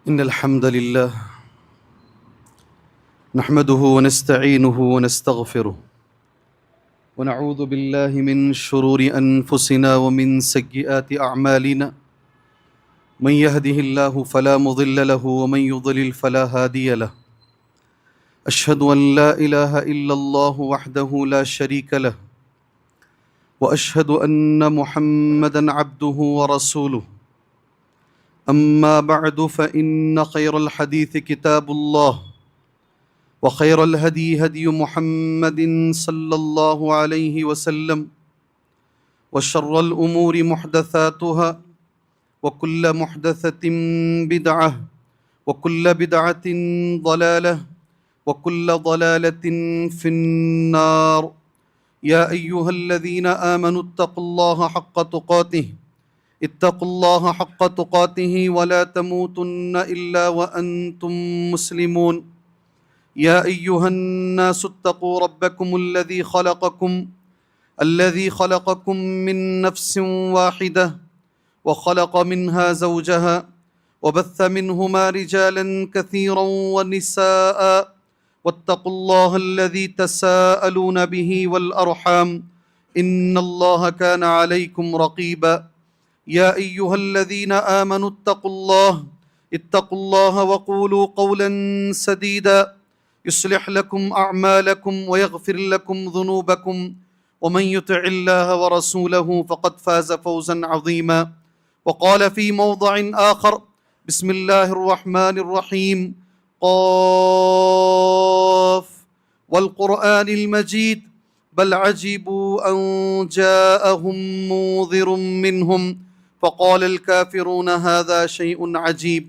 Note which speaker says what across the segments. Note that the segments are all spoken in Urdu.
Speaker 1: إن الحمد لله نحمده ونستعينه ونستغفره ونعوذ بالله من شرور أنفسنا ومن سيئات أعمالنا من يهده الله فلا مضل له ومن يضلل فلا هادي له أشهد أن لا إله إلا الله وحده لا شريك له وأشهد أن محمدًا عبده ورسوله أما بعد فإن خير الحديث كتاب الله وخير الهدي هدي محمد صلى الله عليه وسلم وشر الأمور محدثاتها وكل محدثة بدعة وكل بدعة ضلالة وكل ضلالة في النار يا أيها الذين آمنوا اتقوا الله حق تقاته اتقوا الله حق تقاته ولا تموتن إلا وأنتم مسلمون يا أيها الناس اتقوا ربكم الذي خلقكم من نفس واحدة وخلق منها زوجها وبث منهما رجالا كثيرا ونساء واتقوا الله الذي تساءلون به والأرحام إن الله كان عليكم رقيبا يا أيها الذين آمنوا اتقوا الله وقولوا قولا سديدا يصلح لكم أعمالكم ويغفر لكم ذنوبكم ومن يطع الله ورسوله فقد فاز فوزا عظيما وقال في موضع آخر بسم الله الرحمن الرحيم قاف والقرآن المجيد بل عجبوا أن جاءهم منذر منهم فقال الكافرون هذا شيء عجيب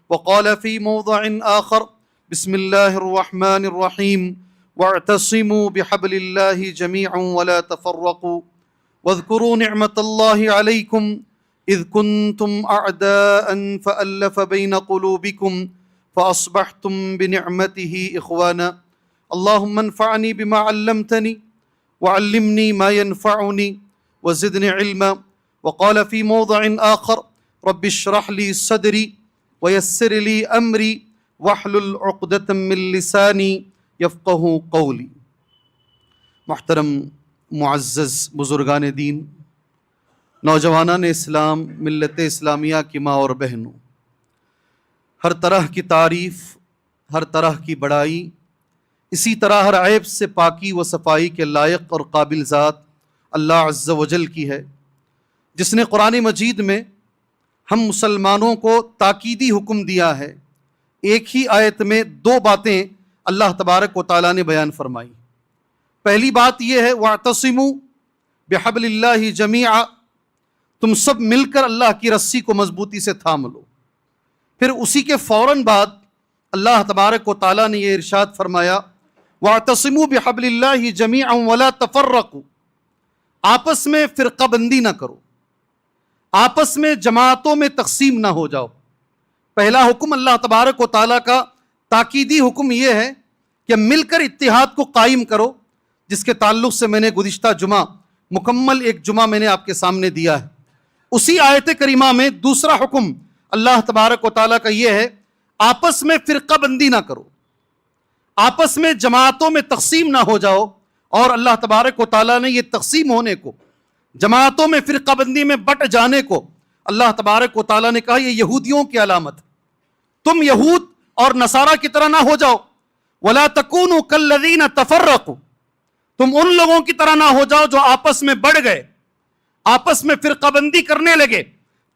Speaker 1: وقال في موضع آخر بسم الله الرحمن الرحيم واعتصموا بحبل الله جميعا ولا تفرقوا واذكروا نعمة الله عليكم إذ كنتم أعداء فألف بين قلوبكم فأصبحتم بنعمته إخوانا اللهم انفعني بما علمتني وعلمني ما ينفعني وزدني علما وقال في موضع آخر رب اشرح لي صدري ويسر لي أمري واحلل عقدة من لساني يفقه قولي. محترم معزز بزرگان دین، نوجوانان اسلام، ملت اسلامیہ کی ماں اور بہنوں، ہر طرح کی تعریف، ہر طرح کی بڑائی، اسی طرح ہر عیب سے پاکی و صفائی کے لائق اور قابل ذات اللہ عز و جل کی ہے، جس نے قرآن مجید میں ہم مسلمانوں کو تاکیدی حکم دیا ہے۔ ایک ہی آیت میں دو باتیں اللہ تبارک و تعالیٰ نے بیان فرمائی۔ پہلی بات یہ ہے وَاعْتَصِمُوا بِحَبْلِ اللَّهِ جَمِيعًا، تم سب مل کر اللہ کی رسی کو مضبوطی سے تھام لو۔ پھر اسی کے فوراً بعد اللہ تبارک و تعالیٰ نے یہ ارشاد فرمایا وَاعْتَصِمُوا بِحَبْلِ اللَّهِ جَمِيعًا وَلَا تَفَرَّقُوا، آپس میں فرقہ بندی نہ کرو، آپس میں جماعتوں میں تقسیم نہ ہو جاؤ۔ پہلا حکم اللہ تبارک و تعالیٰ کا تاکیدی حکم یہ ہے کہ مل کر اتحاد کو قائم کرو، جس کے تعلق سے میں نے گزشتہ جمعہ مکمل ایک جمعہ میں نے آپ کے سامنے دیا ہے۔ اسی آیت کریمہ میں دوسرا حکم اللہ تبارک و تعالیٰ کا یہ ہے آپس میں فرقہ بندی نہ کرو، آپس میں جماعتوں میں تقسیم نہ ہو جاؤ۔ اور اللہ تبارک و تعالیٰ نے یہ تقسیم ہونے کو، جماعتوں میں فرقہ بندی میں بٹ جانے کو، اللہ تبارک و تعالیٰ نے کہا یہ یہودیوں کی علامت، تم یہود اور نصارہ کی طرح نہ ہو جاؤ۔ وَلَا تَكُونُوا كَالَّذِينَ تَفَرَّقُوا، تم ان لوگوں کی طرح نہ ہو جاؤ جو آپس میں بڑھ گئے، آپس میں فرقہ بندی کرنے لگے،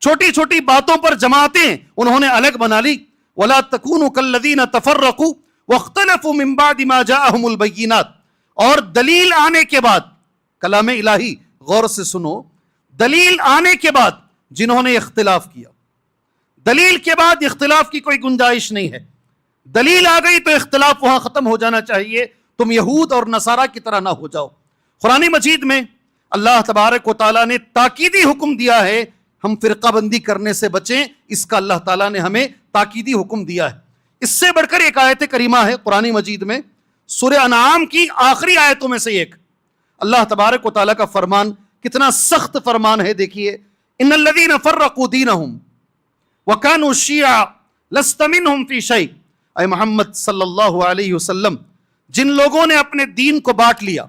Speaker 1: چھوٹی چھوٹی باتوں پر جماعتیں انہوں نے الگ بنا لی۔ وَلَا تَكُونُوا كَالَّذِينَ تَفَرَّقُوا وَاخْتَلَفُوا مِن بَعْدِ مَا جَاءَهُمُ الْبَيِّنَاتُ، اور دلیل آنے کے بعد، کلام الہی غور سے سنو، دلیل آنے کے بعد جنہوں نے اختلاف کیا، دلیل کے بعد اختلاف کی کوئی گنجائش نہیں ہے۔ دلیل آ گئی تو اختلاف وہاں ختم ہو جانا چاہیے، تم یہود اور نصارہ کی طرح نہ ہو جاؤ۔ قرآن مجید میں اللہ تبارک و تعالیٰ نے تاکیدی حکم دیا ہے ہم فرقہ بندی کرنے سے بچیں، اس کا اللہ تعالیٰ نے ہمیں تاکیدی حکم دیا ہے۔ اس سے بڑھ کر ایک آیت کریمہ ہے قرآن مجید میں، سورہ انعام کی آخری آیتوں میں سے ایک، اللہ تبارک و تعالیٰ کا فرمان کتنا سخت فرمان ہے، دیکھیے ان الذین فرقوا دینہم وکانوا شیعا لست منہم فی شیء، اے محمد صلی اللہ علیہ وسلم، جن لوگوں نے اپنے دین کو بانٹ لیا،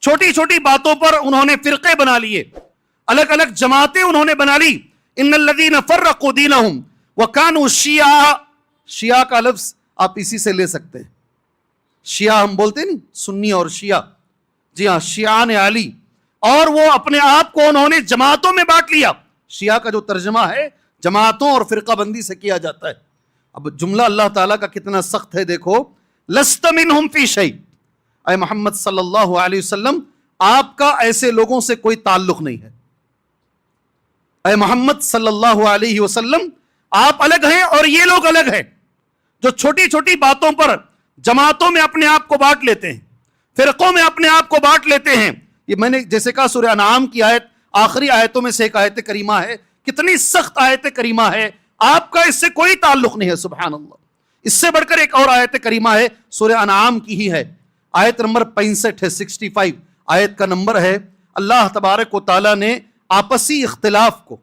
Speaker 1: چھوٹی چھوٹی باتوں پر انہوں نے فرقے بنا لیے، الگ الگ جماعتیں انہوں نے بنا لی، ان الذین فرقوا دینہم وکانوا شیعا، شیعہ کا لفظ آپ اسی سے لے سکتے ہیں، شیعہ ہم بولتے نہیں، سنی اور شیعہ، جی ہاں شیعان علی، اور وہ اپنے آپ کو انہوں نے جماعتوں میں بانٹ لیا۔ شیعہ کا جو ترجمہ ہے جماعتوں اور فرقہ بندی سے کیا جاتا ہے۔ اب جملہ اللہ تعالیٰ کا کتنا سخت ہے دیکھو، لست منہم فی شیء، اے محمد صلی اللہ علیہ وسلم آپ کا ایسے لوگوں سے کوئی تعلق نہیں ہے، اے محمد صلی اللہ علیہ وسلم آپ الگ ہیں اور یہ لوگ الگ ہیں جو چھوٹی چھوٹی باتوں پر جماعتوں میں اپنے آپ کو بانٹ لیتے ہیں، فرقوں میں اپنے آپ کو بانٹ لیتے ہیں۔ یہ میں نے جیسے کہا سورہ انعام کی آیت آخری آیتوں میں سے ایک آیت کریمہ ہے، کتنی سخت آیت کریمہ ہے، آپ کا اس سے کوئی تعلق نہیں ہے، سبحان اللہ۔ اس سے بڑھ کر ایک اور آیت کریمہ ہے، سورہ انعام کی ہی ہے، آیت نمبر 65 ہے، 65 آیت کا نمبر ہے۔ اللہ تبارک و تعالیٰ نے آپسی اختلاف کو،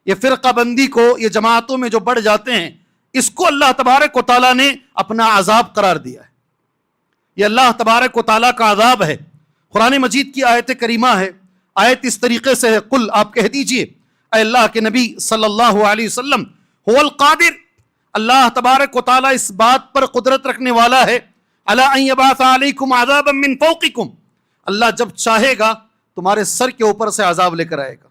Speaker 1: یہ فرقہ بندی کو، یہ جماعتوں میں جو بڑھ جاتے ہیں، اس کو اللہ تبارک و تعالیٰ نے اپنا عذاب قرار دیا ہے، یہ اللہ تبارک و تعالیٰ کا عذاب ہے۔ قرآن مجید کی آیت کریمہ ہے، آیت اس طریقے سے ہے، قل آپ کہہ دیجئے اے اللہ کے نبی صلی اللہ علیہ وسلم، هو القادر، اللہ تبارک و تعالیٰ اس بات پر قدرت رکھنے والا ہے، علی ان یبعث علیکم عذابا من فوقکم، اللہ جب چاہے گا تمہارے سر کے اوپر سے عذاب لے کر آئے گا،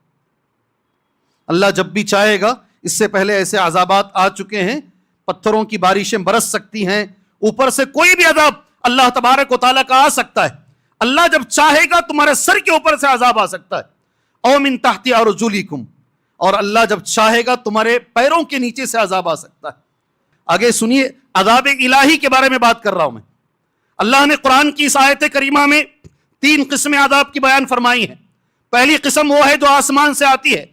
Speaker 1: اللہ جب بھی چاہے گا، اس سے پہلے ایسے عذابات آ چکے ہیں، پتھروں کی بارشیں برس سکتی ہیں، اوپر سے کوئی بھی عذاب اللہ تبارک و تعالیٰ کا آ سکتا ہے، اللہ جب چاہے گا تمہارے سر کے اوپر سے عذاب آ سکتا ہے، او من تحت ارجلکم، اور اللہ جب چاہے گا تمہارے پیروں کے نیچے سے عذاب آ سکتا ہے۔ آگے سنیے، عذاب الہی کے بارے میں بات کر رہا ہوں میں۔ اللہ نے قرآن کی اس آیت کریمہ میں 3 قسمیں عذاب کی بیان فرمائی ہیں۔ پہلی قسم وہ ہے جو آسمان سے آتی ہے،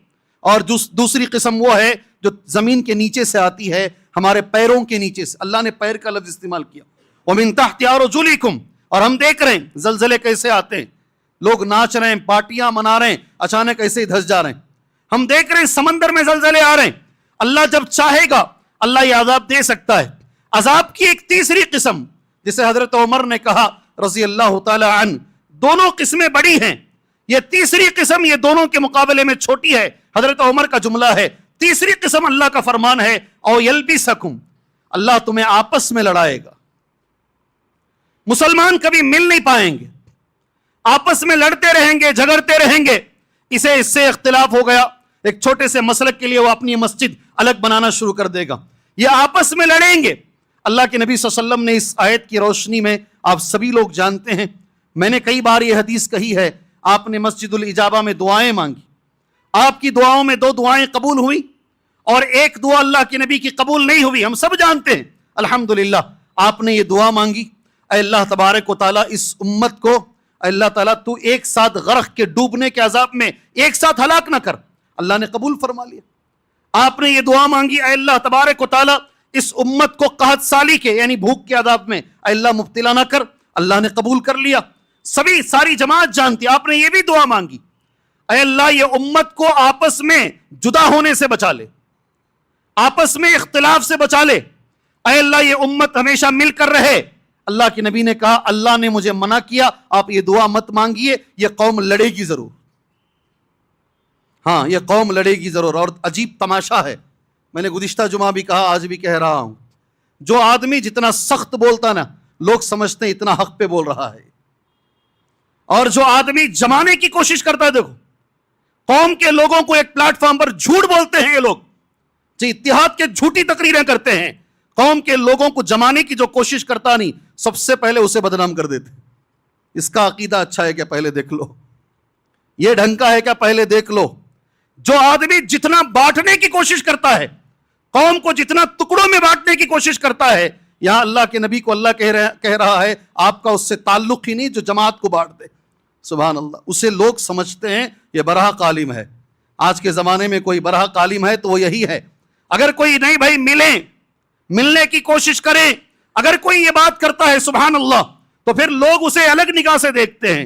Speaker 1: اور دوسری قسم وہ ہے جو زمین کے نیچے سے آتی ہے، ہمارے پیروں کے نیچے سے، اللہ نے پیر کا لفظ استعمال کیا، وَمِن تَحْتِ أَرْجُلِكُمْ، اور ہم دیکھ رہے ہیں زلزلے کیسے آتے ہیں، لوگ ناچ رہے ہیں، پارٹیاں منا رہے ہیں، اچانک ایسے ہی دھس جا رہے ہیں، ہم دیکھ رہے ہیں سمندر میں زلزلے آ رہے ہیں، اللہ جب چاہے گا اللہ یہ عذاب دے سکتا ہے۔ عذاب کی ایک تیسری قسم، جسے حضرت عمر نے کہا رضی اللہ تعالی عنہ، دونوں قسمیں بڑی ہیں، یہ تیسری قسم یہ دونوں کے مقابلے میں چھوٹی ہے، حضرت عمر کا جملہ ہے، تیسری قسم اللہ کا فرمان ہے، او یلبسکم، اللہ تمہیں آپس میں لڑائے گا، مسلمان کبھی مل نہیں پائیں گے، آپس میں لڑتے رہیں گے، جھگڑتے رہیں گے، اسے اس سے اختلاف ہو گیا، ایک چھوٹے سے مسلک کے لیے وہ اپنی مسجد الگ بنانا شروع کر دے گا، یہ آپس میں لڑیں گے۔ اللہ کے نبی صلی اللہ علیہ وسلم نے اس آیت کی روشنی میں، آپ سبھی لوگ جانتے ہیں، میں نے کئی بار یہ حدیث کہی ہے، آپ نے مسجد الاجابہ میں دعائیں مانگی، آپ کی دعاؤں میں 2 دعائیں قبول ہوئی اور ایک دعا اللہ کے نبی کی قبول نہیں ہوئی، ہم سب جانتے ہیں۔ الحمدللہ آپ نے یہ دعا مانگی، اے اللہ تبارک و تعالیٰ اس امت کو، اے اللہ تعالیٰ تو ایک ساتھ غرق کے ڈوبنے کے عذاب میں ایک ساتھ ہلاک نہ کر، اللہ نے قبول فرما لیا۔ آپ نے یہ دعا مانگی، اے اللہ تبارک و تعالیٰ اس امت کو قحط سالی کے یعنی بھوک کے عذاب میں اے اللہ مبتلا نہ کر، اللہ نے قبول کر لیا۔ ساری جماعت جانتی، آپ نے یہ بھی دعا مانگی، اے اللہ یہ امت کو آپس میں جدا ہونے سے بچا لے، آپس میں اختلاف سے بچا لے، اے اللہ یہ امت ہمیشہ مل کر رہے۔ اللہ کے نبی نے کہا اللہ نے مجھے منع کیا، آپ یہ دعا مت مانگیے، یہ قوم لڑے گی ضرور، ہاں یہ قوم لڑے گی ضرور۔ اور عجیب تماشا ہے، میں نے گزشتہ جمعہ بھی کہا، آج بھی کہہ رہا ہوں، جو آدمی جتنا سخت بولتا نا، لوگ سمجھتے ہیں اتنا حق پہ بول رہا ہے، اور جو آدمی جمانے کی کوشش کرتا ہے، دیکھو قوم کے لوگوں کو ایک پلیٹ فارم پر جھوٹ بولتے ہیں یہ لوگ، جو اتحاد کے جھوٹی تقریریں کرتے ہیں، قوم کے لوگوں کو جمانے کی جو کوشش کرتا نہیں، سب سے پہلے اسے بدنام کر دیتے۔ اس کا عقیدہ اچھا ہے کیا؟ پہلے دیکھ لو، یہ ڈھنگ کا ہے کیا؟ پہلے دیکھ لو۔ جو آدمی جتنا بانٹنے کی کوشش کرتا ہے، قوم کو جتنا ٹکڑوں میں بانٹنے کی کوشش کرتا ہے، یہاں اللہ کے نبی کو اللہ کہہ رہا ہے آپ کا اس سے تعلق ہی نہیں جو جماعت کو بانٹ دے۔ سبحان اللہ، اسے لوگ سمجھتے ہیں یہ برحق عالم ہے۔ آج کے زمانے میں کوئی برحق عالم ہے تو وہ یہی ہے، اگر کوئی نہیں بھائی ملنے کی کوشش کریں، اگر کوئی یہ بات کرتا ہے سبحان اللہ، تو پھر لوگ اسے الگ نگاہ سے دیکھتے ہیں۔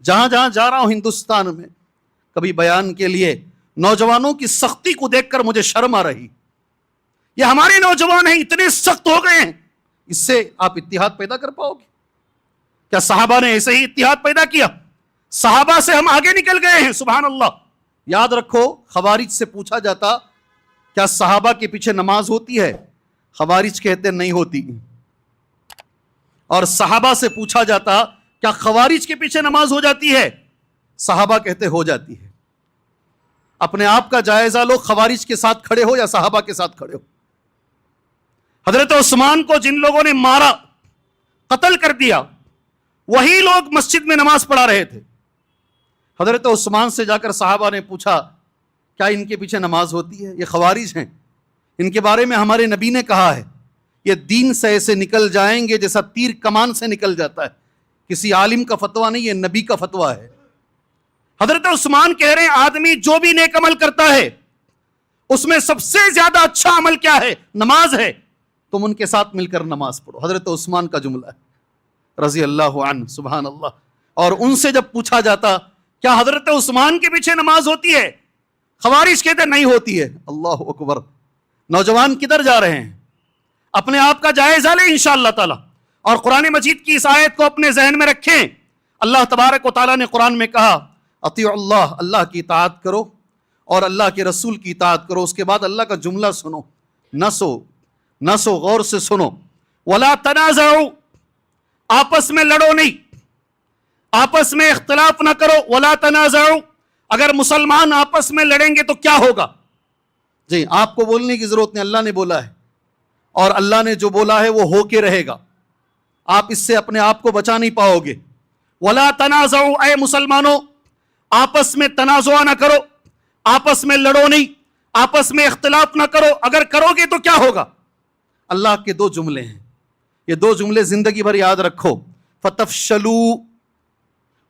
Speaker 1: جہاں جہاں جا رہا ہوں ہندوستان میں کبھی بیان کے لیے، نوجوانوں کی سختی کو دیکھ کر مجھے شرم آ رہی،
Speaker 2: یہ ہمارے نوجوان ہیں اتنے سخت ہو گئے ہیں، اس سے آپ اتحاد پیدا کر پاؤ گے؟ کیا صحابہ نے ایسے ہی اتحاد پیدا کیا؟ صحابہ سے ہم آگے نکل گئے ہیں، سبحان اللہ۔
Speaker 1: یاد رکھو، خوارج سے پوچھا جاتا کیا صحابہ کے پیچھے نماز ہوتی ہے؟ خوارج کہتے نہیں ہوتی۔ اور صحابہ سے پوچھا جاتا کیا خوارج کے پیچھے نماز ہو جاتی ہے؟ صحابہ کہتے ہو جاتی ہے۔ اپنے آپ کا جائزہ لو، خوارج کے ساتھ کھڑے ہو یا صحابہ کے ساتھ کھڑے ہو؟
Speaker 2: حضرت عثمان کو جن لوگوں نے مارا، قتل کر دیا، وہی لوگ مسجد میں نماز پڑھا رہے تھے۔
Speaker 1: حضرت عثمان سے جا کر صحابہ نے پوچھا کیا ان کے پیچھے نماز ہوتی ہے؟ یہ خوارج ہیں، ان کے بارے میں ہمارے نبی نے کہا ہے یہ دین سے ایسے نکل جائیں گے جیسا تیر کمان سے نکل جاتا ہے۔ کسی عالم کا فتویٰ نہیں، یہ نبی کا فتویٰ ہے۔
Speaker 2: حضرت عثمان کہہ رہے ہیں آدمی جو بھی نیک عمل کرتا ہے اس میں سب سے زیادہ اچھا عمل کیا ہے؟ نماز ہے،
Speaker 1: تم ان کے ساتھ مل کر نماز پڑھو۔ حضرت عثمان کا جملہ ہے رضی اللہ عنہ، سبحان اللہ۔ اور ان سے جب پوچھا جاتا
Speaker 2: کیا حضرت عثمان کے پیچھے نماز ہوتی ہے؟ خوارج کہتے نہیں ہوتی ہے۔
Speaker 1: اللہ اکبر۔ نوجوان کدھر جا رہے ہیں؟
Speaker 2: اپنے آپ کا جائزہ لیں انشاءاللہ تعالی، اور قرآن مجید کی اس آیت کو اپنے ذہن میں رکھیں۔ اللہ تبارک و تعالیٰ نے قرآن میں کہا
Speaker 1: اطیعوا اللہ، اللہ کی اطاعت کرو اور اللہ کے رسول کی اطاعت کرو۔ اس کے بعد اللہ کا جملہ سنو، نہ سو غور سے سنو۔
Speaker 2: ولا تنازعوا، آپس میں لڑو نہیں، آپس میں اختلاف نہ کرو۔ ولا تنازعوا، اگر مسلمان آپس میں لڑیں گے تو کیا ہوگا؟
Speaker 1: جی، آپ کو بولنے کی ضرورت نہیں، اللہ نے بولا ہے، اور اللہ نے جو بولا ہے وہ ہو کے رہے گا۔ آپ اس سے اپنے آپ کو بچا نہیں پاؤ گے۔
Speaker 2: ولا تنازعوا، اے مسلمانوں آپس میں تنازع نہ کرو، آپس میں لڑو نہیں، آپس میں اختلاف نہ کرو۔ اگر کرو گے تو کیا ہوگا؟
Speaker 1: اللہ کے دو جملے ہیں، یہ دو جملے زندگی بھر یاد رکھو۔ فَتَفْشَلُوا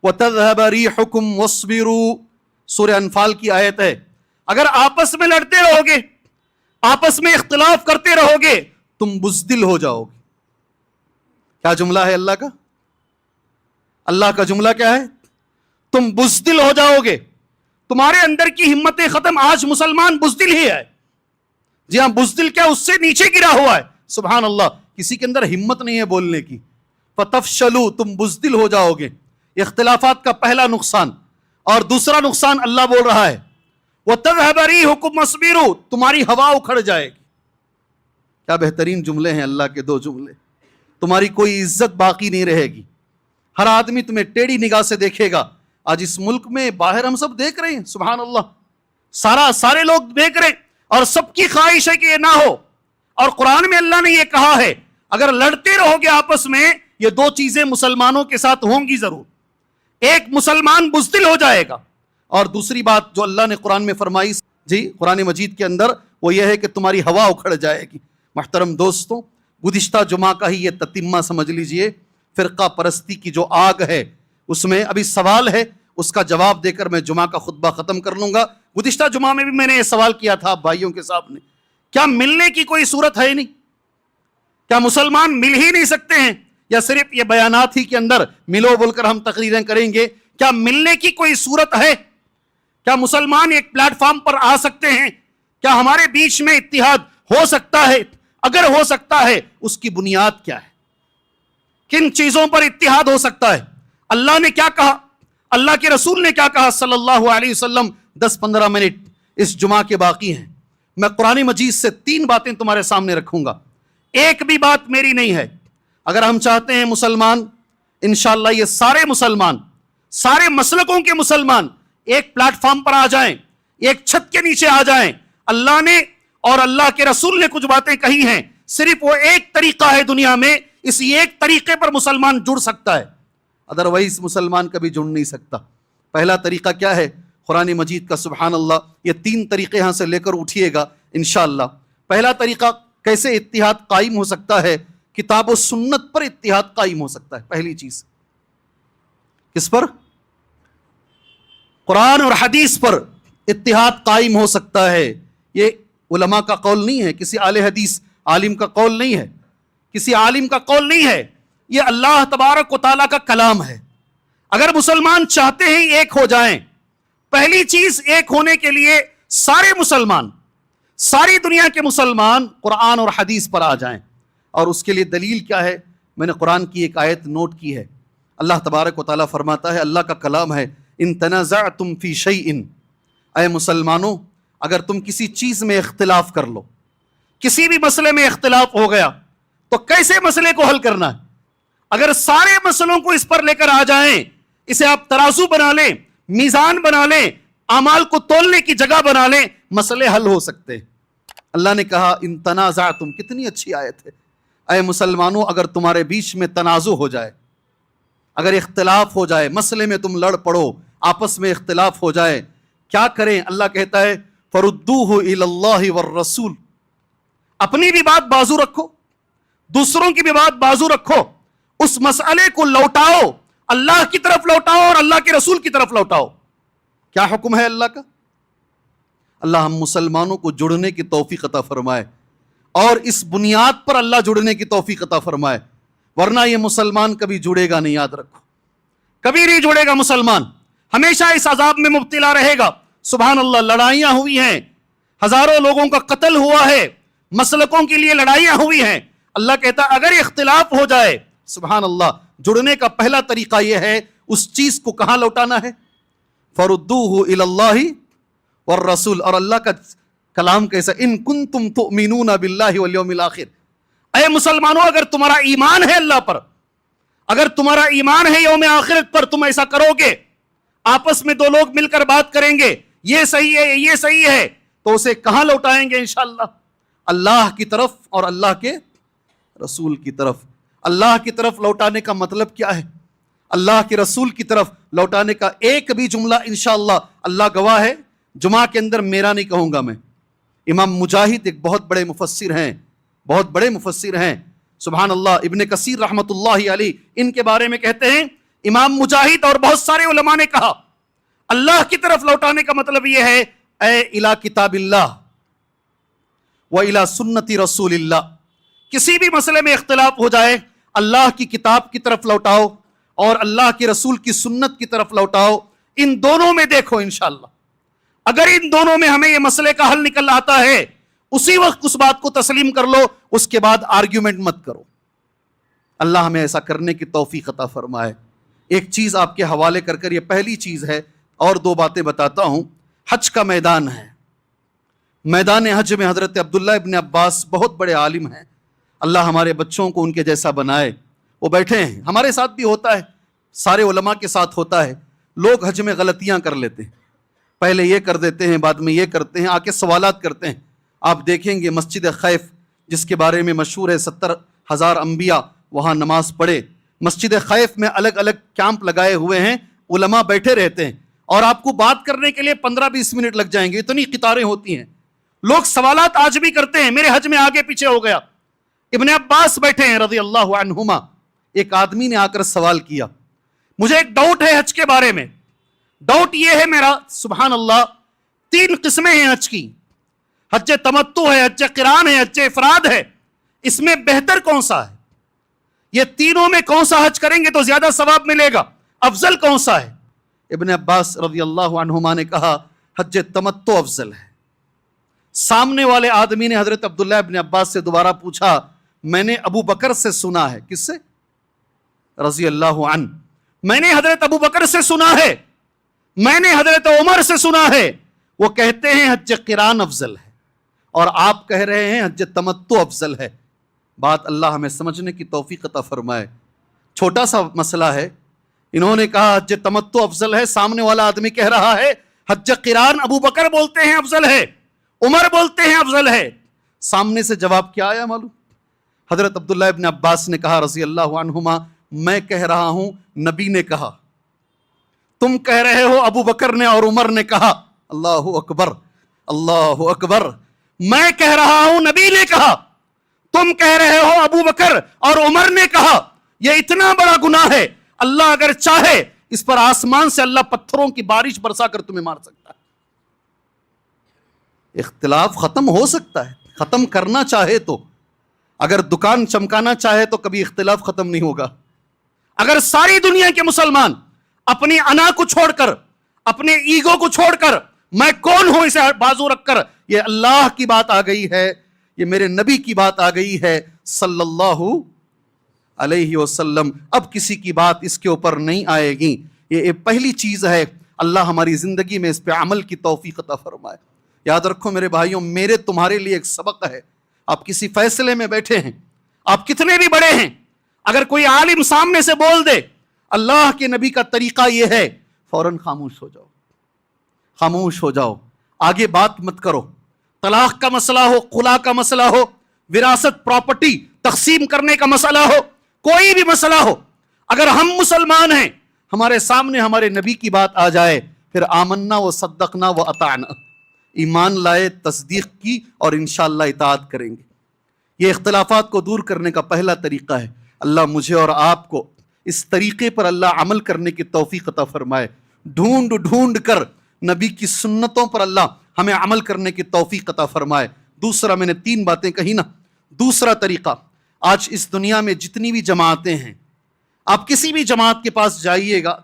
Speaker 1: وَتَذْهَبَ رِيحُكُمْ وَاصْبِرُوا، سورہ انفال کی آیت ہے۔
Speaker 2: اگر آپس میں لڑتے رہو گے، آپس میں اختلاف کرتے رہو گے،
Speaker 1: تم بزدل ہو جاؤ گے۔ کیا جملہ ہے اللہ کا؟ اللہ کا جملہ کیا ہے؟
Speaker 2: تم بزدل ہو جاؤ گے، تمہارے اندر کی ہمتیں ختم۔ آج مسلمان بزدل ہی ہے۔
Speaker 1: جی ہاں، بزدل کیا؟ اس سے نیچے گرا ہوا ہے۔ سبحان اللہ، کسی کے اندر ہمت نہیں ہے بولنے کی۔ فتفشلوا، تم بزدل ہو جاؤ گے۔ اختلافات کا پہلا نقصان، اور دوسرا نقصان اللہ بول رہا ہے
Speaker 2: وَتَذْهَبَ رِيحُكُمْ وَاصْبِرُوا،
Speaker 1: تمہاری ہوا اکھڑ جائے گی۔ کیا بہترین جملے ہیں اللہ کے دو جملے۔ تمہاری کوئی عزت باقی نہیں رہے گی، ہر آدمی تمہیں ٹیڑھی نگاہ سے دیکھے گا۔ آج اس ملک میں باہر ہم سب دیکھ رہے ہیں، سبحان اللہ،
Speaker 2: سارے لوگ دیکھ رہے ہیں، اور سب کی خواہش ہے کہ یہ نہ ہو۔ اور قرآن میں اللہ نے یہ کہا ہے اگر لڑتے رہو گے آپس میں، یہ دو چیزیں مسلمانوں کے ساتھ ہوں گی ضرور۔ ایک مسلمان بزدل ہو جائے گا،
Speaker 1: اور دوسری بات جو اللہ نے قرآن میں فرمائی، جی قرآن مجید کے اندر، وہ یہ ہے کہ تمہاری ہوا اکھڑ جائے گی۔ محترم دوستوں، گزشتہ جمعہ کا ہی یہ تتمہ سمجھ لیجئے، فرقہ پرستی کی جو آگ ہے اس میں ابھی سوال ہے، اس کا جواب دے کر میں جمعہ کا خطبہ ختم کر لوں گا۔ گزشتہ جمعہ میں بھی میں نے یہ سوال کیا تھا آپ بھائیوں کے سامنے، کیا ملنے کی کوئی صورت ہے نہیں؟ کیا مسلمان مل ہی نہیں سکتے ہیں، یا صرف یہ بیانات ہی کے اندر ملو بول کر ہم تقریریں کریں گے؟ کیا ملنے کی کوئی صورت ہے؟ کیا مسلمان ایک پلیٹ فارم پر آ سکتے ہیں؟ کیا ہمارے بیچ میں اتحاد ہو سکتا ہے؟ اگر ہو سکتا ہے اس کی بنیاد کیا ہے؟ کن چیزوں پر اتحاد ہو سکتا ہے؟ اللہ نے کیا کہا، اللہ کے رسول نے کیا کہا صلی اللہ علیہ وسلم؟ 10-15 منٹ اس جمعہ کے باقی ہیں، میں قرآن مجید سے 3 باتیں تمہارے سامنے رکھوں گا، ایک بھی بات میری نہیں ہے۔ اگر ہم چاہتے ہیں مسلمان، انشاءاللہ یہ سارے مسلمان، سارے مسلکوں کے مسلمان ایک پلیٹ فارم پر آ جائیں، ایک چھت کے نیچے آ جائیں۔ اللہ نے اور اللہ کے رسول نے کچھ باتیں کہی ہیں، صرف وہ ایک طریقہ ہے دنیا میں، اسی ایک طریقے پر مسلمان جڑ سکتا ہے، ادروائز مسلمان کبھی جڑ نہیں سکتا۔ پہلا طریقہ کیا ہے؟ قرآن مجید کا، سبحان اللہ، یہ 3 طریقے یہاں سے لے کر اٹھیے گا انشاءاللہ۔ پہلا طریقہ کیسے اتحاد قائم ہو سکتا ہے؟ کتاب و سنت پر اتحاد قائم ہو سکتا ہے۔ پہلی چیز کس پر؟ قرآن اور حدیث پر اتحاد قائم ہو سکتا ہے۔ یہ علماء کا قول نہیں ہے، کسی اہل حدیث عالم کا قول نہیں ہے، کسی عالم کا قول نہیں ہے، یہ اللہ تبارک و تعالیٰ کا کلام ہے۔ اگر مسلمان چاہتے ہیں ایک ہو جائیں، پہلی چیز ایک ہونے کے لیے سارے مسلمان،
Speaker 2: ساری دنیا کے مسلمان قرآن اور حدیث پر آ جائیں. اور اس کے لیے دلیل کیا ہے؟ میں نے قرآن کی ایک آیت نوٹ کی ہے. اللہ تبارک و تعالیٰ فرماتا ہے، اللہ کا کلام ہے، ان تنازعتم فی شیء، اے مسلمانوں اگر تم کسی چیز میں اختلاف کر لو، کسی بھی مسئلے میں اختلاف ہو گیا تو کیسے مسئلے کو حل کرنا ہے؟ اگر سارے مسئلوں کو اس پر لے کر آ جائیں، اسے آپ ترازو بنا لیں، میزان بنا لیں، اعمال کو تولنے کی جگہ بنا لیں، مسئلے حل ہو سکتے ہیں. اللہ نے کہا ان تنازعتم، کتنی اچھی آیت ہے. اے مسلمانوں اگر تمہارے بیچ میں تنازع ہو جائے، اگر اختلاف ہو جائے، مسئلے میں تم لڑ پڑو، آپس میں اختلاف ہو جائے، کیا کریں؟ اللہ کہتا ہے فردوہ الی اللہ والرسول، اپنی بھی بات بازو رکھو، دوسروں کی بھی بات بازو رکھو، اس مسئلے کو لوٹاؤ، اللہ کی طرف لوٹاؤ اور اللہ کے رسول کی طرف لوٹاؤ. کیا حکم ہے اللہ کا؟ اللہ ہم مسلمانوں کو جڑنے کی توفیق عطا فرمائے، اور اس بنیاد پر اللہ جڑنے کی توفیق عطا فرمائے، ورنہ یہ مسلمان کبھی جڑے گا نہیں. یاد رکھو، کبھی نہیں جڑے گا مسلمان، ہمیشہ اس عذاب میں مبتلا رہے گا. سبحان اللہ، لڑائیاں ہوئی ہیں، ہزاروں لوگوں کا قتل ہوا ہے، مسلکوں کے لیے لڑائیاں ہوئی ہیں. اللہ کہتا ہے اگر اختلاف ہو جائے، سبحان اللہ، جڑنے کا پہلا طریقہ یہ ہے اس چیز کو کہاں لوٹانا ہے؟ فردوہ الی اللہ والرسول. اور اللہ کا کلام کیسا، ان کنتم تؤمنون باللہ والیوم الآخر. اے مسلمانوں اگر تمہارا ایمان ہے اللہ پر، اگر تمہارا ایمان ہے یوم آخرت پر، تم ایسا کرو گے، آپس میں دو لوگ مل کر بات کریں گے، یہ صحیح ہے یہ صحیح ہے، تو اسے کہاں لوٹائیں گے انشاءاللہ؟ اللہ کی طرف اور اللہ کے رسول کی طرف. اللہ کی طرف لوٹانے کا مطلب کیا ہے؟ اللہ کے رسول کی طرف لوٹانے کا ایک بھی جملہ انشاءاللہ اللہ گواہ ہے جمعہ کے اندر میرا نہیں کہوں گا میں. امام مجاہد ایک بہت بڑے مفسر ہیں، بہت بڑے مفسر ہیں، سبحان اللہ. ابن کثیر رحمت اللہ علیہ ان کے بارے میں کہتے ہیں امام مجاہد اور بہت سارے علماء نے کہا اللہ کی طرف لوٹانے کا مطلب یہ ہے اے الی کتاب اللہ و الی سنت رسول اللہ. کسی بھی مسئلے میں اختلاف ہو جائے، اللہ کی کتاب کی طرف لوٹاؤ اور اللہ کے رسول کی سنت کی طرف لوٹاؤ. ان دونوں میں دیکھو انشاءاللہ، اگر ان دونوں میں ہمیں یہ مسئلے کا حل نکل آتا ہے، اسی وقت اس بات کو تسلیم کر لو، اس کے بعد آرگیومنٹ مت کرو. اللہ ہمیں ایسا کرنے کی توفیق عطا فرمائے. ایک چیز آپ کے حوالے کر یہ پہلی چیز ہے، اور دو باتیں بتاتا ہوں. حج کا میدان ہے، میدان حج میں حضرت عبداللہ ابن عباس بہت بڑے عالم ہیں، اللہ ہمارے بچوں کو ان کے جیسا بنائے. وہ بیٹھے ہیں، ہمارے ساتھ بھی ہوتا ہے، سارے علماء کے ساتھ ہوتا ہے. لوگ حج میں غلطیاں کر لیتے ہیں، پہلے یہ کر دیتے ہیں، بعد میں یہ کرتے ہیں، آ کے سوالات کرتے ہیں. آپ دیکھیں گے مسجد خیف جس کے بارے میں مشہور ہے 70,000 انبیاء وہاں نماز پڑھے. مسجد خیف میں الگ الگ کیمپ لگائے ہوئے ہیں، علماء بیٹھے رہتے ہیں، اور آپ کو بات کرنے کے لیے 15-20 منٹ لگ جائیں گے، اتنی قطاریں ہوتی ہیں. لوگ سوالات آج بھی کرتے ہیں، میرے حج میں آگے پیچھے ہو گیا. ابن عباس بیٹھے ہیں رضی اللہ عنہما. ایک آدمی نے آ کر سوال کیا، مجھے ایک ڈاؤٹ ہے حج کے بارے میں. ڈاؤٹ یہ ہے میرا، سبحان اللہ، 3 قسمیں ہیں حج کی، حج تمتع ہے، حج قران ہے، حج افراد ہے. اس میں بہتر کون سا ہے؟ یہ تینوں میں کون سا حج کریں گے تو زیادہ ثواب ملے گا؟ افضل کون سا ہے؟ ابن عباس رضی اللہ عنہما نے کہا حج تمتع افضل ہے. سامنے والے آدمی نے حضرت عبداللہ ابن عباس سے دوبارہ پوچھا، میں نے ابو بکر سے سنا ہے. کس سے؟ رضی اللہ عنہ. میں نے حضرت ابو بکر سے سنا ہے، میں نے حضرت عمر سے سنا ہے، وہ کہتے ہیں حج قران افضل ہے، اور آپ کہہ رہے ہیں حج تمتع افضل ہے. بات اللہ ہمیں سمجھنے کی توفیق عطا فرمائے. چھوٹا سا مسئلہ ہے، انہوں نے کہا حج تمتع افضل ہے، سامنے والا آدمی کہہ رہا ہے حج قران ابو بکر بولتے ہیں افضل ہے، عمر بولتے ہیں افضل ہے. سامنے سے جواب کیا آیا معلوم؟ حضرت عبداللہ ابن عباس نے کہا رضی اللہ عنہما، میں کہہ رہا ہوں نبی نے کہا، تم کہہ رہے ہو ابو بکر نے اور عمر نے کہا. اللہ اکبر، اللہ اکبر. میں کہہ رہا ہوں نبی نے کہا، تم کہہ رہے ہو ابو بکر اور عمر نے کہا. یہ اتنا بڑا گناہ ہے، اللہ اگر چاہے اس پر آسمان سے اللہ پتھروں کی بارش برسا کر تمہیں مار سکتا ہے. اختلاف ختم ہو سکتا ہے، ختم کرنا چاہے تو. اگر دکان چمکانا چاہے تو کبھی اختلاف ختم نہیں ہوگا. اگر ساری دنیا کے مسلمان اپنی انا کو چھوڑ کر، اپنے ایگو کو چھوڑ کر، میں کون ہوں اسے بازو رکھ کر
Speaker 1: یہ اللہ کی بات آ گئی ہے، یہ میرے نبی کی بات آ گئی ہے صلی اللہ علیہ وسلم، اب کسی کی بات اس کے اوپر نہیں آئے گی۔ یہ پہلی چیز ہے، اللہ ہماری زندگی میں اس پہ عمل کی توفیق عطا فرمائے۔ یاد رکھو میرے بھائیوں، میرے تمہارے لیے ایک سبق ہے۔ آپ کسی فیصلے میں بیٹھے ہیں، آپ کتنے بھی بڑے ہیں، اگر کوئی عالم سامنے سے بول دے اللہ کے نبی کا طریقہ یہ ہے، فوراً خاموش ہو جاؤ، خاموش ہو جاؤ، آگے بات مت کرو۔ طلاق کا مسئلہ ہو، خلا کا مسئلہ ہو، وراثت پراپرٹی تقسیم کرنے کا مسئلہ ہو، کوئی بھی مسئلہ ہو، اگر ہم مسلمان ہیں، ہمارے سامنے ہمارے نبی کی بات آ جائے، پھر آمنا و صدقنا و اطعنا، ایمان لائے، تصدیق کی اور انشاءاللہ اطاعت کریں گے۔ یہ اختلافات کو دور کرنے کا پہلا طریقہ ہے۔ اللہ مجھے اور آپ کو اس طریقے پر اللہ عمل کرنے کی توفیق عطا فرمائے۔ ڈھونڈ ڈھونڈ کر نبی کی سنتوں پر اللہ ہمیں عمل کرنے کی توفیق عطا فرمائے۔ دوسرا، میں نے 3 باتیں کہی نا، دوسرا طریقہ، آج اس دنیا میں جتنی بھی جماعتیں ہیں، آپ کسی بھی جماعت کے پاس جائیے گا،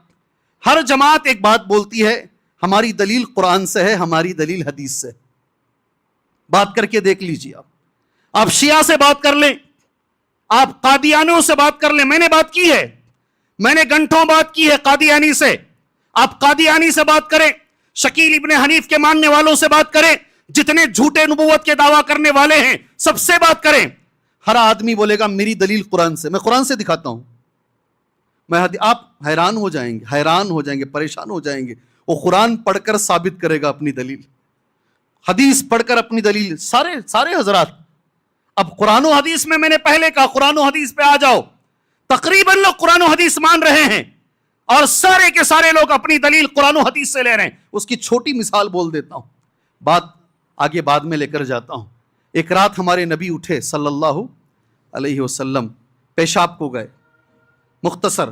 Speaker 1: ہر جماعت ایک بات بولتی ہے، ہماری دلیل قرآن سے ہے، ہماری دلیل حدیث سے۔ بات کر کے دیکھ لیجیے، آپ شیعہ سے بات کر لیں، آپ قادیانیوں سے بات کر لیں، میں نے بات کی ہے، میں نے گھنٹوں بات کی ہے قادیانی سے، آپ قادیانی سے بات کریں، شکیل ابن حنیف کے ماننے والوں سے بات کریں، جتنے جھوٹے نبوت کے دعویٰ کرنے والے ہیں سب سے بات کریں، ہر آدمی بولے گا میری دلیل قرآن سے، میں قرآن سے دکھاتا ہوں۔ آپ حیران ہو جائیں گے، حیران ہو جائیں گے، پریشان ہو جائیں گے۔ وہ قرآن پڑھ کر ثابت کرے گا اپنی دلیل، حدیث پڑھ کر اپنی دلیل، سارے حضرات۔ اب قرآن و حدیث میں نے پہلے کہا قرآن و حدیث پہ آ جاؤ، تقریباً لوگ قرآن و حدیث مان رہے ہیں اور سارے کے سارے لوگ اپنی دلیل قرآن و حدیث سے لے رہے ہیں۔ اس کی چھوٹی مثال بول دیتا ہوں، بات آگے بعد میں لے کر جاتا ہوں۔ ایک رات ہمارے نبی اٹھے صلی اللہ علیہ وسلم، پیشاب کو گئے، مختصر،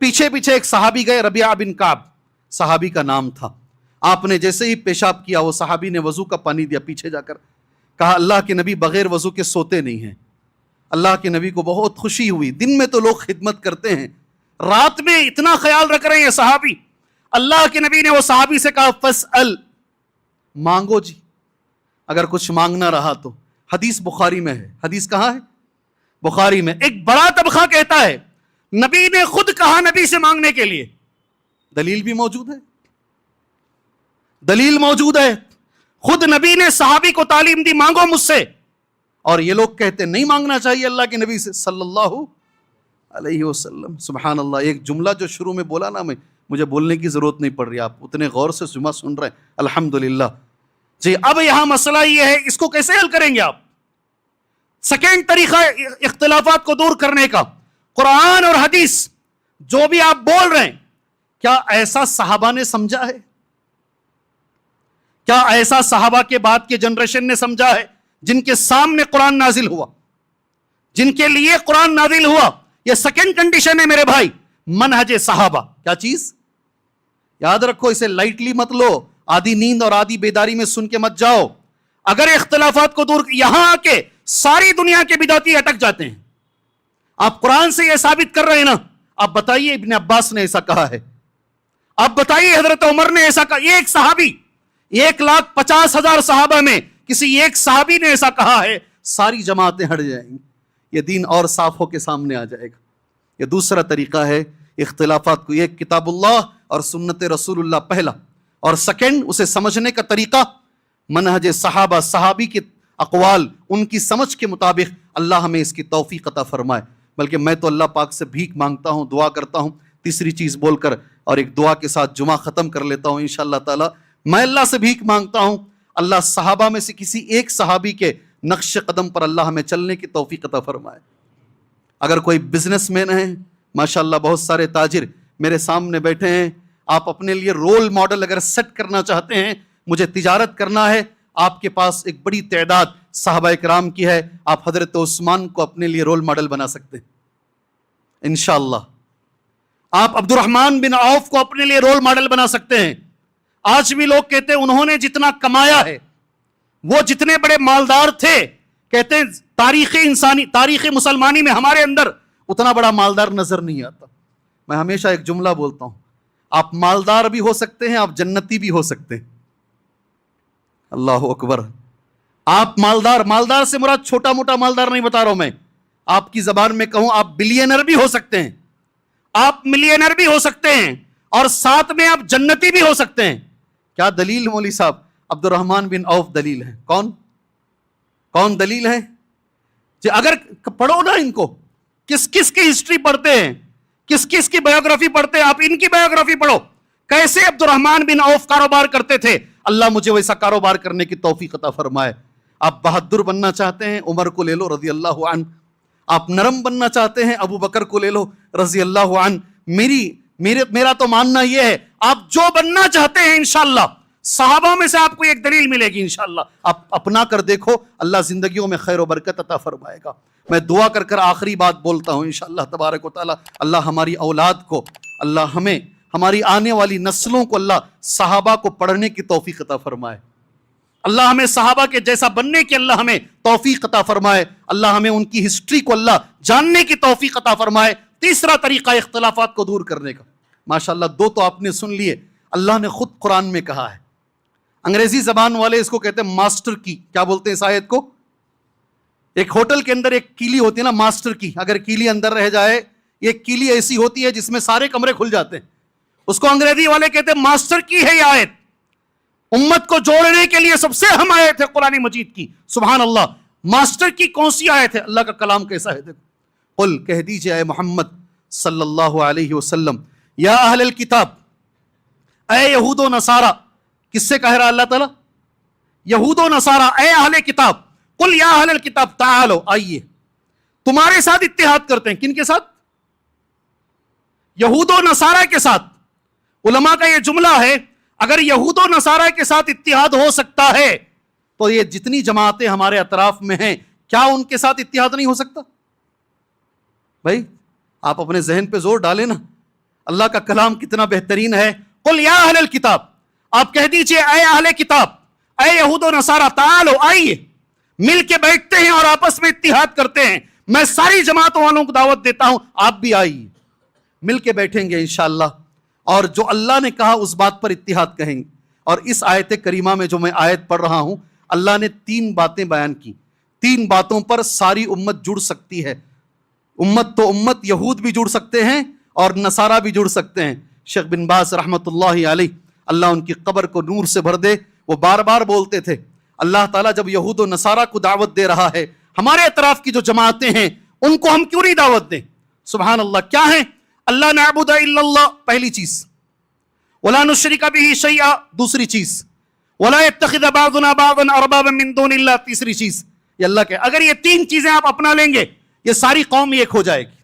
Speaker 1: پیچھے پیچھے ایک صحابی گئے، ربیعہ بن کعب صحابی کا نام تھا۔ آپ نے جیسے ہی پیشاب کیا، وہ صحابی نے وضو کا پانی دیا، پیچھے جا کر کہا اللہ کے نبی بغیر وضو کے سوتے نہیں ہیں۔ اللہ کے نبی کو بہت خوشی ہوئی، دن میں تو لوگ خدمت کرتے ہیں، رات میں اتنا خیال رکھ رہے ہیں صحابی۔ اللہ کے نبی نے وہ صحابی سے کہا فسأل، مانگو جی، اگر کچھ مانگنا رہا تو۔ حدیث بخاری میں ہے، حدیث کہاں ہے؟ بخاری میں۔ ایک بڑا طبقہ کہتا ہے نبی نے خود کہا نبی سے مانگنے کے لیے، دلیل بھی موجود ہے، دلیل موجود ہے، خود نبی نے صحابی کو تعلیم دی مانگو مجھ سے، اور یہ لوگ کہتے نہیں مانگنا چاہیے اللہ کے نبی سے صلی اللہ علیہ وسلم۔ سبحان اللہ، ایک جملہ جو شروع میں بولا نا، مجھے بولنے کی ضرورت نہیں پڑ رہی، آپ اتنے غور سے جمعہ سن رہے ہیں، الحمدللہ۔ جی اب یہاں مسئلہ یہ ہے، اس کو کیسے حل کریں گے آپ؟ سیکنڈ طریقہ اختلافات کو دور کرنے کا، قرآن اور حدیث جو بھی آپ بول رہے ہیں، کیا ایسا صحابہ نے سمجھا ہے؟ کیا ایسا صحابہ کے بعد کے جنریشن نے سمجھا ہے جن کے سامنے قرآن نازل ہوا، جن کے لیے قرآن نازل ہوا؟ یہ سیکنڈ کنڈیشن ہے میرے بھائی، منہج صحابہ۔ کیا چیز؟ یاد رکھو، اسے لائٹلی مت لو، آدھی نیند اور آدھی بیداری میں سن کے مت جاؤ۔ اگر اختلافات کو دور، یہاں آ کے ساری دنیا کے بدعتی اٹک جاتے ہیں۔ آپ قرآن سے یہ ثابت کر رہے ہیں نا، آپ بتائیے ابن عباس نے ایسا کہا ہے، آپ بتائیے حضرت عمر نے ایسا کہا، یہ ایک صحابی، 1,50,000 صحابہ میں کسی ایک صحابی نے ایسا کہا ہے، ساری جماعتیں ہٹ جائیں گی، یہ دین اور صاف ہو کے سامنے آ جائے گا۔ یہ دوسرا طریقہ ہے اختلافات کو، ایک کتاب اللہ اور سنت رسول اللہ پہلا، اور سیکنڈ اسے سمجھنے کا طریقہ منہج صحابہ، صحابی کے اقوال، ان کی سمجھ کے مطابق اللہ ہمیں اس کی توفیق عطا فرمائے۔ بلکہ میں تو اللہ پاک سے بھیک مانگتا ہوں، دعا کرتا ہوں، تیسری چیز بول کر اور ایک دعا کے ساتھ جمعہ ختم کر لیتا ہوں انشاءاللہ تعالی۔ میں اللہ سے بھیک مانگتا ہوں، اللہ صحابہ میں سے کسی ایک صحابی کے نقش قدم پر اللہ ہمیں چلنے کی توفیق عطا فرمائے۔ اگر کوئی بزنس مین ہے، ماشاءاللہ بہت سارے تاجر میرے سامنے بیٹھے ہیں، آپ اپنے لیے رول ماڈل اگر سیٹ کرنا چاہتے ہیں، مجھے تجارت کرنا ہے، آپ کے پاس ایک بڑی تعداد صحابہ کرام کی ہے، آپ حضرت عثمان کو اپنے لیے رول ماڈل بنا سکتے ہیں انشاءاللہ۔ آپ عبد الرحمن بن عوف کو اپنے لیے رول ماڈل بنا سکتے ہیں۔ آج بھی لوگ کہتے ہیں انہوں نے جتنا کمایا ہے، وہ جتنے بڑے مالدار تھے، کہتے ہیں تاریخ انسانی، تاریخ مسلمانی میں ہمارے اندر اتنا بڑا مالدار نظر نہیں آتا۔ میں ہمیشہ ایک جملہ بولتا ہوں، آپ مالدار بھی ہو سکتے ہیں، آپ جنتی بھی ہو سکتے ہیں۔ اللہ اکبر۔
Speaker 2: آپ مالدار سے مراد چھوٹا موٹا مالدار نہیں بتا رہا ہوں میں، آپ کی زبان میں کہوں آپ بلینر بھی ہو سکتے ہیں، آپ ملینر بھی ہو سکتے ہیں، اور ساتھ میں آپ جنتی بھی ہو سکتے ہیں. کیا دلیل مولوی صاحب؟ عبد الرحمن بن عوف دلیل ہے. کون دلیل ہے؟ جی اگر پڑھو نا ان کو، کس کس کی ہسٹری پڑھتے ہیں، کس کس کی بایوگرافی پڑھتے ہیں، آپ ان کی بایوگرافی پڑھو. کیسے عبد الرحمن بن عوف کاروبار کرتے تھے؟ اللہ مجھے ویسا کاروبار کرنے کی توفیق عطا فرمائے. آپ بہادر بننا چاہتے ہیں، عمر کو لے لو رضی اللہ عنہ. آپ نرم بننا چاہتے ہیں، ابو بکر کو لے لو رضی اللہ عنہ. میرا تو ماننا یہ ہے، آپ جو بننا چاہتے ہیں انشاءاللہ صحابہ میں سے آپ کو ایک دلیل ملے گی انشاءاللہ. آپ اپنا کر دیکھو، اللہ زندگیوں میں خیر و برکت عطا فرمائے گا. میں دعا کر آخری بات بولتا ہوں انشاءاللہ تبارک و تعالی. اللہ ہماری اولاد کو، اللہ ہمیں، ہماری آنے والی نسلوں کو اللہ صحابہ کو پڑھنے کی توفیق عطا فرمائے. اللہ ہمیں صحابہ کے جیسا بننے کی اللہ ہمیں توفیق عطا فرمائے. اللہ ہمیں ان کی ہسٹری کو اللہ جاننے کی توفیق عطا فرمائے. تیسرا طریقہ اختلافات کو دور کرنے کا. ماشاءاللہ دو تو آپ نے سن لیے. اللہ نے خود قرآن میں کہا ہے، انگریزی زبان والے اس کو کہتے ہیں ماسٹر کی. کیا بولتے ہیں اس آیت کو؟ ایک ہوٹل کے اندر ایک کیلی ہوتی ہے نا، ماسٹر کی. اگر کیلی اندر رہ جائے، یہ کیلی ایسی ہوتی ہے جس میں سارے کمرے کھل جاتے ہیں، اس کو انگریزی والے کہتے ہیں ماسٹر کی ہے یہ آیت. امت کو جوڑنے کے لیے سب سے اہم آیت ہے قرآن مجید کی. سبحان اللہ. ماسٹر کی کون سی آیت ہے؟ اللہ کا کلام کیسا ہے دیکھو. قل کہہ دیجئے اے محمد صلی اللہ علیہ وسلم، یا اہل الکتاب، اے یہود و نصارہ. کس سے کہہ رہا اللہ تعالیٰ؟ یہود و نصارہ، اے اہل کتاب. قل یا اہل الکتاب تعالو، آئیے تمہارے ساتھ اتحاد کرتے ہیں. کن کے ساتھ؟ یہود و نصارہ کے ساتھ. علماء کا یہ جملہ ہے، اگر یہود و نصارہ کے ساتھ اتحاد ہو سکتا ہے تو یہ جتنی جماعتیں ہمارے اطراف میں ہیں، کیا ان کے ساتھ اتحاد نہیں ہو سکتا؟ بھائی آپ اپنے ذہن پہ زور ڈالیں نا. اللہ کا کلام کتنا بہترین ہے. قل یا اہل الکتاب، آپ کہہ دیجئے اے اہل کتاب، اے یہود و نصارہ، تعالو، آئیے مل کے بیٹھتے ہیں اور آپس میں اتحاد کرتے ہیں. میں ساری جماعتوں والوں کو دعوت دیتا ہوں، آپ بھی آئیے، مل کے بیٹھیں گے انشاءاللہ، اور جو اللہ نے کہا اس بات پر اتحاد کہیں گے. اور اس آیت کریمہ میں جو میں آیت پڑھ رہا ہوں، اللہ نے 3 باتیں بیان کی. 3 باتوں پر ساری امت جڑ سکتی ہے. امت تو امت، یہود بھی جڑ سکتے ہیں اور نصارہ بھی جڑ سکتے ہیں. شیخ بن باز رحمۃ اللہ علیہ، اللہ ان کی قبر کو نور سے بھر دے، وہ بار بار بولتے تھے اللہ تعالیٰ جب یہود و نصارہ کو دعوت دے رہا ہے، ہمارے اطراف کی جو جماعتیں ہیں ان کو ہم کیوں نہیں دعوت دیں؟ سبحان اللہ. کیا ہیں؟ اللہ نعبد الا اللہ، پہلی چیز. ولا نشرک بہ شیئا، دوسری چیز. ولا يتخذ بعضنا بعضا اربابا من دون اللہ، تیسری چیز. یہ اللہ کہ اگر یہ 3 چیزیں آپ اپنا لیں گے، یہ ساری قوم ایک ہو جائے گی،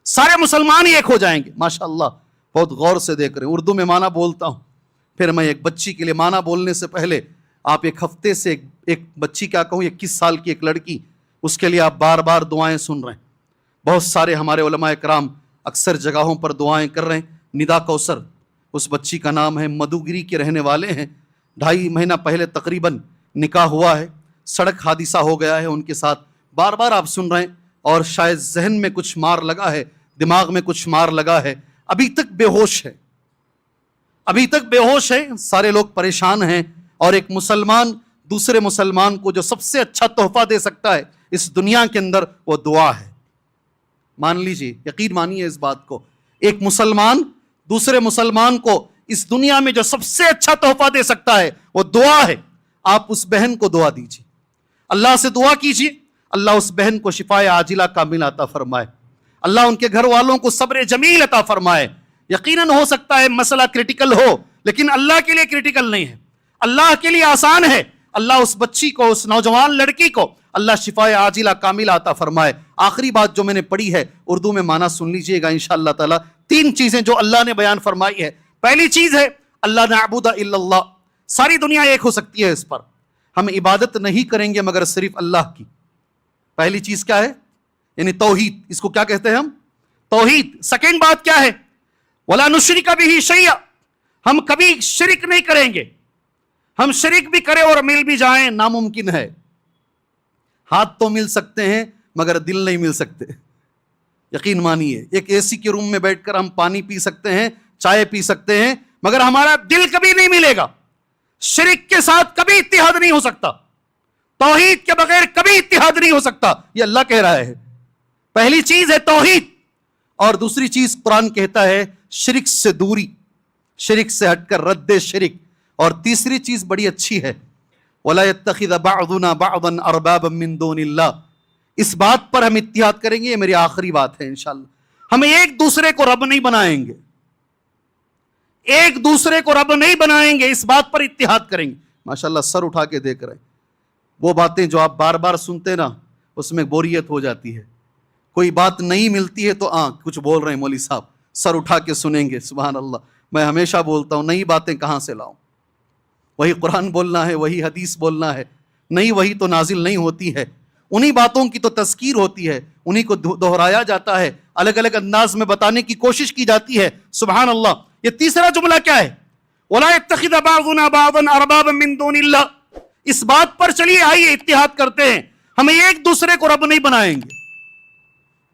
Speaker 2: سارے مسلمان ہی ایک ہو جائیں گے. ماشاءاللہ بہت غور سے دیکھ رہے ہیں. اردو میں معنی بولتا ہوں، پھر میں ایک بچی کے لیے معنی بولنے سے پہلے آپ ایک ہفتے سے ایک بچی، کیا کہوں، 21 سال کی ایک لڑکی، اس کے لیے آپ بار بار دعائیں سن رہے ہیں. بہت سارے ہمارے علماء کرام اکثر جگہوں پر دعائیں کر رہے ہیں. ندا کوثر اس بچی کا نام ہے، مدوگری کے رہنے والے ہیں. 2.5 مہینہ پہلے تقریباً نکاح ہوا ہے، سڑک حادثہ ہو گیا ہے ان کے ساتھ. بار بار آپ سن رہے ہیں، اور شاید ذہن میں کچھ مار لگا ہے، دماغ میں کچھ مار لگا ہے. ابھی تک بے ہوش ہے، ابھی تک بے ہوش ہے. سارے لوگ پریشان ہیں. اور ایک مسلمان دوسرے مسلمان کو جو سب سے اچھا تحفہ دے سکتا ہے اس دنیا کے اندر، وہ دعا ہے. مان لیجیے، یقین مانیے اس بات کو. ایک مسلمان دوسرے مسلمان کو اس دنیا میں جو سب سے اچھا تحفہ دے سکتا ہے وہ دعا ہے. آپ اس بہن کو دعا دیجیے، اللہ سے دعا کیجیے، اللہ اس بہن کو شفائے عاجلہ کامل عطا فرمائے. اللہ ان کے گھر والوں کو صبر جمیل عطا فرمائے. یقیناً ہو سکتا ہے مسئلہ کرٹیکل ہو، لیکن اللہ کے لیے کرٹیکل نہیں ہے، اللہ کے لیے آسان ہے. اللہ اس بچی کو، اس نوجوان لڑکی کو اللہ شفائے عاجلہ کامل عطا فرمائے. آخری بات جو میں نے پڑھی ہے اردو میں معنی سن لیجئے گا انشاءاللہ تعالی. 3 چیزیں جو اللہ نے بیان فرمائی ہے. پہلی چیز ہے اللہ نعبد الا اللہ، ساری دنیا ایک ہو سکتی ہے اس پر. ہم عبادت نہیں کریں گے مگر صرف اللہ کی. پہلی چیز کیا ہے؟ یعنی توحید. اس کو کیا کہتے ہیں ہم؟ توحید. سیکنڈ بات کیا ہے؟ ولا نشرک بہ شیئا، ہم کبھی شرک نہیں کریں گے. ہم شرک بھی کریں اور مل بھی جائیں ناممکن ہے. ہاتھ تو مل سکتے ہیں مگر دل نہیں مل سکتے. یقین مانیے، ایک اے سی کے روم میں بیٹھ کر ہم پانی پی سکتے ہیں، چائے پی سکتے ہیں، مگر ہمارا دل کبھی نہیں ملے گا. شرک کے ساتھ کبھی اتحاد نہیں ہو سکتا. توحید کے بغیر کبھی اتحاد نہیں ہو سکتا، یہ اللہ کہہ رہا ہے۔ پہلی چیز ہے توحید، اور دوسری چیز قرآن کہتا ہے شرک سے دوری، شرک سے ہٹ کر رد شرک، اور تیسری چیز بڑی اچھی ہے وَلَا يَتَّخِذَ بَعْضُنَا بَعْضًا أَرْبَابًا مِّن دُونِ اللَّهِ۔ اس بات پر ہم اتحاد کریں گے، یہ میری آخری بات ہے انشاءاللہ، ہم ایک دوسرے کو رب نہیں بنائیں گے، ایک دوسرے کو رب نہیں بنائیں گے، اس بات پر اتحاد کریں گے۔ ماشاءاللہ سر اٹھا کے دیکھ رہے ہیں، وہ باتیں جو آپ بار بار سنتے نا اس میں بوریت ہو جاتی ہے، کوئی بات نہیں ملتی ہے تو کچھ بول رہے ہیں مولوی صاحب، سر اٹھا کے سنیں گے۔ سبحان اللہ، میں ہمیشہ بولتا ہوں نئی باتیں کہاں سے لاؤں، وہی قرآن بولنا ہے، وہی حدیث بولنا ہے، نئی وہی تو نازل نہیں ہوتی ہے، انہی باتوں کی تو تذکیر ہوتی ہے، انہی کو دہرایا جاتا ہے، الگ الگ انداز میں بتانے کی کوشش کی جاتی ہے۔ سبحان اللہ۔ یہ تیسرا جملہ کیا ہے؟ وَلَا يَتَّخِذَ بَعْضُنَا بَعْضًا أَرْبَابًا مِّن دُونِ اللَّهِ۔ اس بات پر چلیے آئیے اتحاد کرتے ہیں، ہمیں ایک دوسرے کو رب نہیں بنائیں گے۔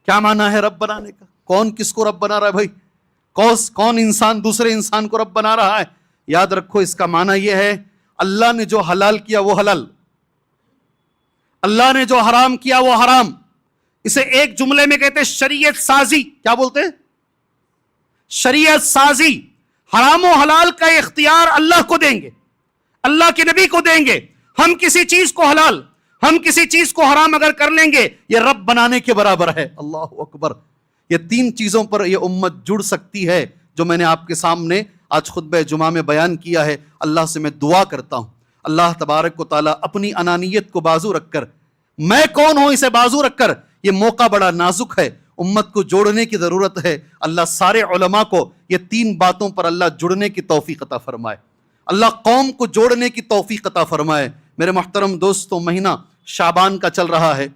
Speaker 2: کیا معنی ہے رب بنانے کا؟ کون کس کو رب بنا رہا ہے بھائی؟ کون انسان دوسرے انسان کو رب بنا رہا ہے؟ یاد رکھو اس کا معنی یہ ہے اللہ نے جو حلال کیا وہ حلال، اللہ نے جو حرام کیا وہ حرام۔ اسے ایک جملے میں کہتے ہیں شریعت سازی۔ کیا بولتے ہیں؟ شریعت سازی۔ حرام و حلال کا اختیار اللہ کو دیں گے، اللہ کے نبی کو دیں گے۔ ہم کسی چیز کو حلال، ہم کسی چیز کو حرام اگر کر لیں گے یہ رب بنانے کے برابر ہے۔ اللہ اکبر۔ یہ تین چیزوں پر یہ امت جڑ سکتی ہے جو میں نے آپ کے سامنے آج خطبہ جمعہ میں بیان کیا ہے۔ اللہ سے میں دعا کرتا ہوں اللہ تبارک و تعالیٰ اپنی انانیت کو بازو رکھ کر، میں کون ہوں اسے بازو رکھ کر، یہ موقع بڑا نازک ہے، امت کو جوڑنے کی ضرورت ہے۔ اللہ سارے علماء کو یہ تین باتوں پر اللہ جڑنے کی توفیق عطا فرمائے، اللہ قوم کو جوڑنے کی توفیق عطا فرمائے۔ میرے محترم دوستوں، مہینہ شعبان کا چل رہا ہے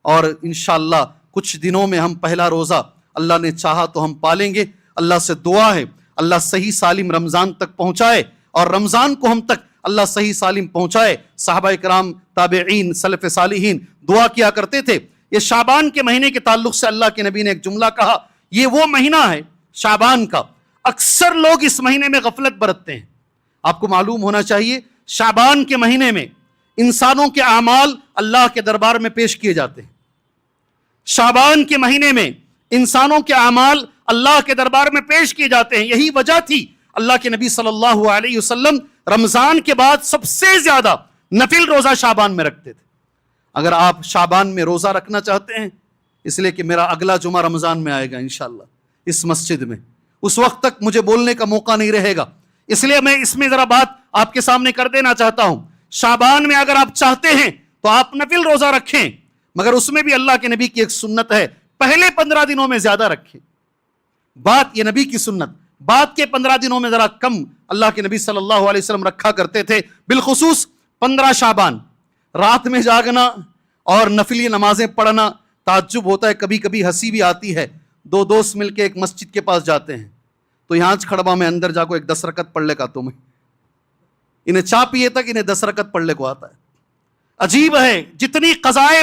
Speaker 2: اور انشاءاللہ کچھ دنوں میں ہم پہلا روزہ اللہ نے چاہا تو ہم پالیں گے۔ اللہ سے دعا ہے اللہ صحیح سالم رمضان تک پہنچائے، اور رمضان کو ہم تک اللہ صحیح سالم پہنچائے۔ صحابہ کرام، تابعین، سلف صالحین دعا کیا کرتے تھے۔ یہ شعبان کے مہینے کے تعلق سے اللہ کے نبی نے ایک جملہ کہا، یہ وہ مہینہ ہے شعبان کا، اکثر لوگ اس مہینے میں غفلت برتتے ہیں۔ آپ کو معلوم ہونا چاہیے شعبان کے مہینے میں انسانوں کے اعمال اللہ کے دربار میں پیش کیے جاتے ہیں۔ شعبان کے مہینے میں انسانوں کے اعمال اللہ کے دربار میں پیش کیے جاتے ہیں۔ یہی وجہ تھی اللہ کے نبی صلی اللہ علیہ وسلم رمضان کے بعد سب سے زیادہ نفل روزہ شعبان میں رکھتے تھے۔ اگر آپ شعبان میں روزہ رکھنا چاہتے ہیں، اس لیے کہ میرا اگلا جمعہ رمضان میں آئے گا انشاءاللہ اس مسجد میں، اس وقت تک مجھے بولنے کا موقع نہیں رہے گا، اس لیے میں اس میں ذرا بات آپ کے سامنے کر دینا چاہتا ہوں۔ شعبان میں اگر آپ چاہتے ہیں تو آپ نفل روزہ رکھیں، مگر اس میں بھی اللہ کے نبی کی ایک سنت ہے، پہلے 15 دنوں میں زیادہ رکھیں۔ بات یہ نبی کی سنت، بعد کے 15 دنوں میں ذرا کم اللہ کے نبی صلی اللہ علیہ وسلم رکھا کرتے تھے، بالخصوص 15 شعبان۔ رات میں جاگنا اور نفلی نمازیں پڑھنا، تعجب ہوتا ہے، کبھی کبھی ہنسی بھی آتی ہے۔ دو دوست مل کے ایک مسجد کے پاس جاتے ہیں تو یہاں کھڑبا میں اندر جا کو ایک 10 رکعت پڑھ لے کا تمہیں، انہیں چاہ پیے تک انہیں 10 رکعت پڑھ لے کو آتا ہے۔ عجیب ہے، جتنی قضائے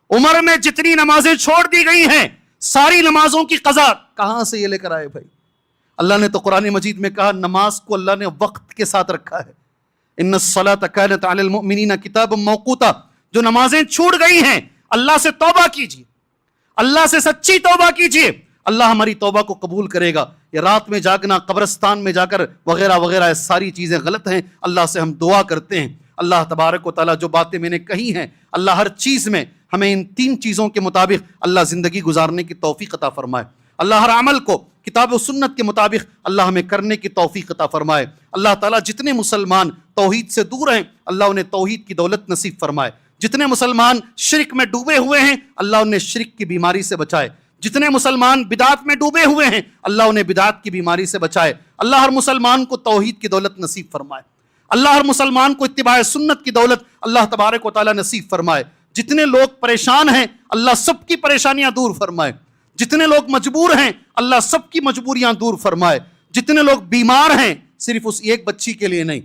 Speaker 2: عمر میں جتنی نمازیں چھوڑ دی گئی ہیں، ساری نمازوں کی قضا کہاں سے یہ لے کر آئے بھائی؟ اللہ نے تو قرآن مجید میں کہا نماز کو اللہ نے وقت کے ساتھ رکھا ہے، ان الصلاۃ کانت علی المؤمنین کتابا موقوتا۔ جو نمازیں چھوٹ گئی ہیں اللہ سے توبہ کیجیے، اللہ سے سچی توبہ کیجیے، اللہ ہماری توبہ کو قبول کرے گا۔ یہ رات میں جاگنا، قبرستان میں جا کر وغیرہ وغیرہ، یہ ساری چیزیں غلط ہیں۔ اللہ سے ہم دعا کرتے ہیں اللہ تبارک و تعالیٰ جو باتیں میں نے کہی ہیں، اللہ ہر چیز میں ہمیں ان 3 چیزوں کے مطابق اللہ زندگی گزارنے کی توفیق عطا فرمائے۔ اللہ ہر عمل کو کتاب و سنت کے مطابق اللہ ہمیں کرنے کی توفیق عطا فرمائے۔ اللہ تعالیٰ جتنے مسلمان توحید سے دور ہیں اللہ انہیں توحید کی دولت نصیب فرمائے، جتنے مسلمان شرک میں ڈوبے ہوئے ہیں اللہ انہیں شرک کی بیماری سے بچائے، جتنے مسلمان بدعات میں ڈوبے ہوئے ہیں اللہ انہیں بدعات کی بیماری سے بچائے۔ اللہ ہر مسلمان کو توحید کی دولت نصیب فرمائے، اللہ ہر مسلمان کو اتباع سنت کی دولت اللہ تبارک و تعالیٰ نصیب فرمائے۔ جتنے لوگ پریشان ہیں اللہ سب کی پریشانیاں دور فرمائے، جتنے لوگ مجبور ہیں اللہ سب کی مجبوریاں دور فرمائے، جتنے لوگ بیمار ہیں صرف اس ایک بچی کے لیے نہیں،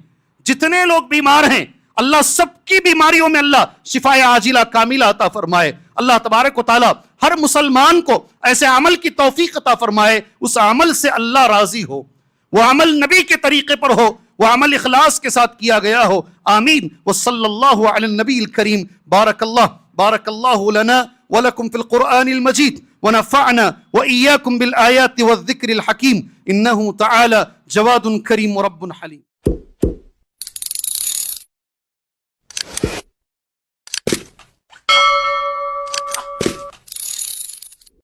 Speaker 2: جتنے لوگ بیمار ہیں اللہ سب کی بیماریوں میں اللہ شفائے عاجلہ کاملہ عطا فرمائے۔ اللہ تبارک و تعالیٰ ہر مسلمان کو ایسے عمل کی توفیق عطا فرمائے، اس عمل سے اللہ راضی ہو، وہ عمل نبی کے طریقے پر ہو، وہ عمل اخلاص کے ساتھ کیا گیا ہو. آمین. وصلی اللہ علی النبی الکریم. بارک اللہ لنا ولکم فی القرآن المجید ونفعنا وإياكم بالآيات والذكر الحكيم إنه تعالى جواد كريم رب حليم.